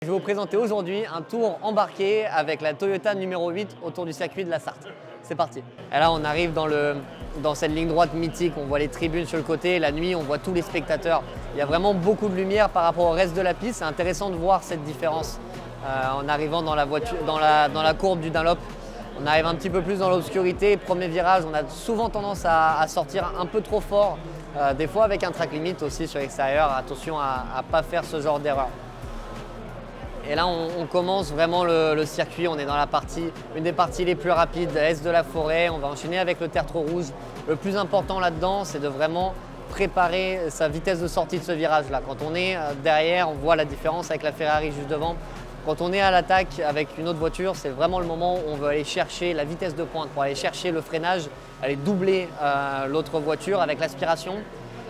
Je vais vous présenter aujourd'hui un tour embarqué avec la Toyota numéro 8 autour du circuit de la Sarthe. C'est parti. Et là, on arrive dans cette ligne droite mythique, on voit les tribunes sur le côté, la nuit, on voit tous les spectateurs. Il y a vraiment beaucoup de lumière par rapport au reste de la piste. C'est intéressant de voir cette différence en arrivant dans la courbe du Dunlop. On arrive un petit peu plus dans l'obscurité. Premier virage, on a souvent tendance à sortir un peu trop fort. Des fois avec un track limit aussi sur l'extérieur. Attention à ne pas faire ce genre d'erreur. Et là, on commence vraiment le circuit. On est dans une des parties les plus rapides, est de la forêt. On va enchaîner avec le tertre rouge. Le plus important là-dedans, c'est de vraiment préparer sa vitesse de sortie de ce virage-là. Quand on est derrière, on voit la différence avec la Ferrari juste devant. Quand on est à l'attaque avec une autre voiture, c'est vraiment le moment où on veut aller chercher la vitesse de pointe pour aller chercher le freinage, aller doubler l'autre voiture avec l'aspiration.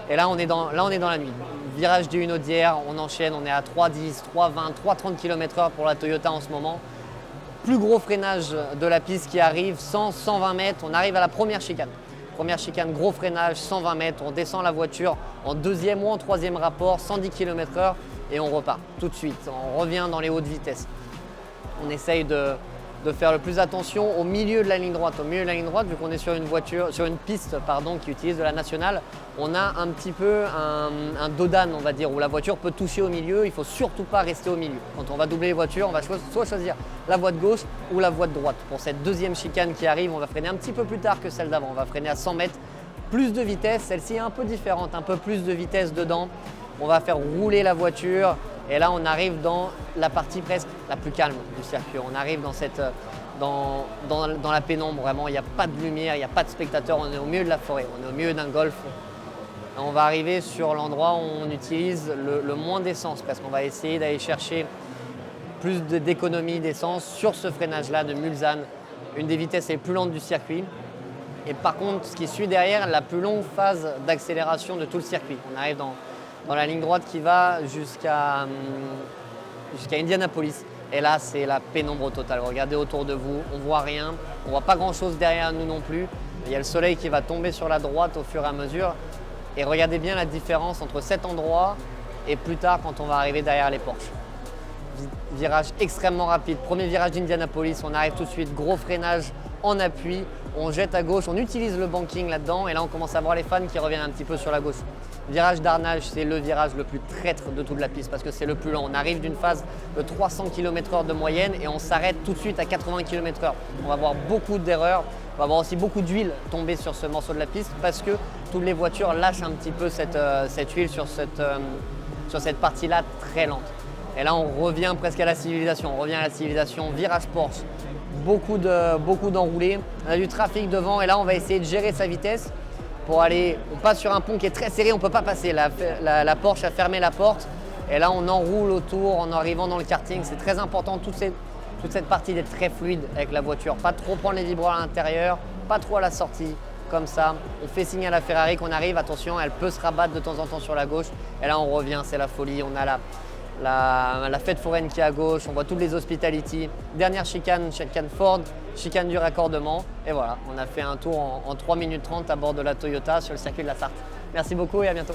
Et là, on est dans la nuit. Virage du Hunaudière, on enchaîne, on est à 3,10, 3,20, 3,30 km/h pour la Toyota en ce moment. Plus gros freinage de la piste qui arrive, 100, 120 mètres, on arrive à la première chicane. Première chicane, gros freinage, 120 mètres, on descend la voiture en deuxième ou en troisième rapport, 110 km/h et on repart tout de suite. On revient dans les hautes vitesses. On essaye de faire le plus attention au milieu de la ligne droite. Au milieu de la ligne droite, vu qu'on est sur une piste qui utilise de la nationale, on a un petit peu un dodan, on va dire, où la voiture peut toucher au milieu. Il ne faut surtout pas rester au milieu. Quand on va doubler les voitures, on va soit choisir la voie de gauche ou la voie de droite. Pour cette deuxième chicane qui arrive, on va freiner un petit peu plus tard que celle d'avant. On va freiner à 100 mètres, plus de vitesse. Celle-ci est un peu différente, un peu plus de vitesse dedans. On va faire rouler la voiture. Et là, on arrive dans la partie presque la plus calme du circuit. On arrive dans la pénombre, vraiment. Il n'y a pas de lumière, il n'y a pas de spectateurs. On est au milieu de la forêt, on est au milieu d'un golfe. On va arriver sur l'endroit où on utilise le moins d'essence, parce qu'on va essayer d'aller chercher plus d'économie d'essence sur ce freinage-là de Mulsanne, une des vitesses les plus lentes du circuit. Et par contre, ce qui suit derrière, la plus longue phase d'accélération de tout le circuit. On arrive dans la ligne droite qui va jusqu'à Indianapolis. Et là, c'est la pénombre totale. Regardez autour de vous, on ne voit rien, on ne voit pas grand-chose derrière nous non plus. Il y a le soleil qui va tomber sur la droite au fur et à mesure. Et regardez bien la différence entre cet endroit et plus tard quand on va arriver derrière les Porsche. Virage extrêmement rapide. Premier virage d'Indianapolis, on arrive tout de suite, gros freinage en appui. On jette à gauche, on utilise le banking là-dedans et là on commence à voir les fans qui reviennent un petit peu sur la gauche. Virage d'Arnage, c'est le virage le plus traître de toute la piste parce que c'est le plus lent. On arrive d'une phase de 300 km/h de moyenne et on s'arrête tout de suite à 80 km/h. On va avoir beaucoup d'erreurs, on va avoir aussi beaucoup d'huile tomber sur ce morceau de la piste parce que toutes les voitures lâchent un petit peu cette huile sur cette partie-là très lente. Et là, on revient presque à la civilisation. On revient à la civilisation, virage Porsche, beaucoup d'enroulés. On a du trafic devant et là, on va essayer de gérer sa vitesse. On passe sur un pont qui est très serré, on ne peut pas passer. La Porsche a fermé la porte et là on enroule autour en arrivant dans le karting. C'est très important toute cette partie d'être très fluide avec la voiture. Pas trop prendre les vibrants à l'intérieur, pas trop à la sortie, comme ça. On fait signe à la Ferrari qu'on arrive, attention, elle peut se rabattre de temps en temps sur la gauche. Et là on revient, c'est la folie. On a la fête foraine qui est à gauche, on voit toutes les hospitality. Dernière chicane Ford, chicane du raccordement. Et voilà, on a fait un tour en 3 minutes 30 à bord de la Toyota sur le circuit de la Sarthe. Merci beaucoup et à bientôt.